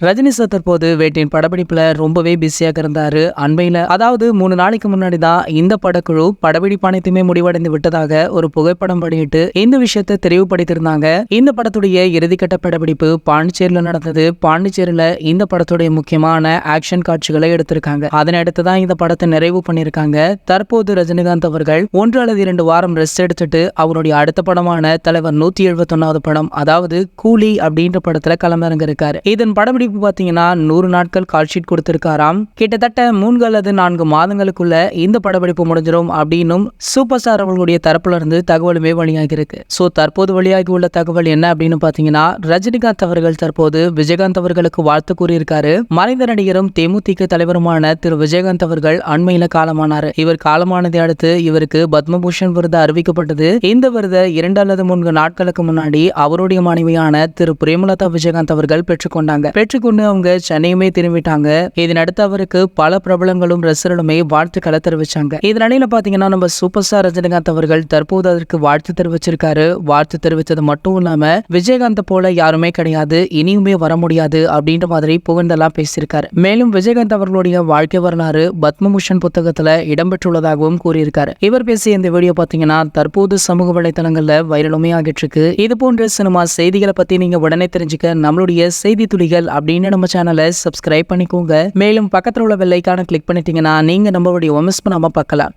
Rajini sir தற்போது வேட்டையின் படப்பிடிப்புல ரொம்பவே பிஸியாக இருந்தாரு. அண்மையில அதாவது 3 நாளைக்கு முன்னாடி தான் இந்த படக்குழு படப்பிடிப்பு அனைத்துமே முடிவடைந்து விட்டதாக ஒரு புகைப்படம் வெளியிட்டு இந்த விஷயத்தை தெளிவுபடுத்தியிருந்தாங்க. இந்த படத்துடைய இறுதிக்கட்ட படப்பிடிப்பு பாண்டிச்சேரியில நடந்தது. பாண்டிச்சேரியில இந்த படத்துடைய முக்கியமான ஆக்ஷன் காட்சிகளை எடுத்திருக்காங்க. அதனையடுத்து தான் இந்த படத்தை நிறைவு பண்ணியிருக்காங்க. தற்போது ரஜினிகாந்த் அவர்கள் 1 அல்லது 2 வாரம் ரெஸ்ட் எடுத்துட்டு அவருடைய அடுத்த படமான தலைவர் 171வது படம் அதாவது கூலி அப்படின்ற படத்துல களமிறங்க இருக்காரு. இதன் படப்பிடிப்பு பாத்தீங்கன்னா 100 நாட்கள் கால் ஷீட் கொடுத்திருக்காராம். கிட்டத்தட்ட 3 அல்லது 4 மாதங்களுக்குள்ள இந்த படப்பிடிப்பு முடிஞ்சிடும் அப்படின்னும் சூப்பர் ஸ்டார் அவர்களுடைய தரப்புல இருந்து தகவலுமே வெளியாகி இருக்கு. சோ தற்போது வெளியாகி உள்ள தகவல் என்ன அப்படின்னு பாத்தீங்கன்னா, ரஜினிகாந்த் அவர்கள் தற்போது விஜயகாந்த் அவர்களுக்கு வாழ்த்து கூறியிருக்காரு. மறைந்த நடிகரும் தேமுதிக தலைவருமான திரு விஜயகாந்த் அவர்கள் அண்மையில காலமானாரு. இவர் காலமானதை அடுத்து இவருக்கு பத்மபூஷன் விருது அறிவிக்கப்பட்டது. இந்த விருதை 2 அல்லது 3 நாட்களுக்கு முன்னாடி அவருடைய மனைவியான திரு பிரேமலதா விஜயகாந்த் அவர்கள் பெற்றுக்கொண்டாங்க. பெற்றுக்கொண்டு அவங்க சென்னையுமே திரும்பிட்டாங்க. இதனடுத்து அவருக்கு பல பிரபலங்களும் ரசிகர்களுமே வாழ்த்துக்களை தெரிவிச்சாங்க. இதனிடையில பாத்தீங்கன்னா நம்ம சூப்பர் ஸ்டார் ரஜினிகாந்த் அவர்கள் தற்போது அதற்கு வாழ்த்து தெரிவிச்சிருக்காரு. வாழ்த்து தெரிவித்தது மட்டும் இல்லாம விஜயகாந்த் போல யாருமே கிடையாது, இனியுமே வர முடியாது அப்படின்ற மாதிரி புகழ்ந்தெல்லாம் பேசியிருக்காரு. மேலும் விஜயகாந்த் அவர்களுடைய வாழ்க்கை வரலாறு பத்மபூஷன் புத்தகத்துல இடம்பெற்றுள்ளதாகவும் கூறியிருக்காரு. இவர் பேசிய இந்த வீடியோ பாத்தீங்கன்னா தற்போது சமூக வலைதளங்கள்ல வைரலுமே ஆகிட்டு இருக்கு. இது போன்ற சினிமா செய்திகளை பத்தி நீங்க உடனே தெரிஞ்சுக்க நம்மளுடைய செய்தி துளிகள் அப்படின்னு நம்ம சேனலை சப்ஸ்கிரைப் பண்ணிக்கோங்க. மேலும் பக்கத்துல உள்ள பெல் ஐகானை கிளிக் பண்ணிட்டீங்கன்னா நீங்க நம்மளுடைய மிஸ் பண்ணாம பார்க்கலாம்.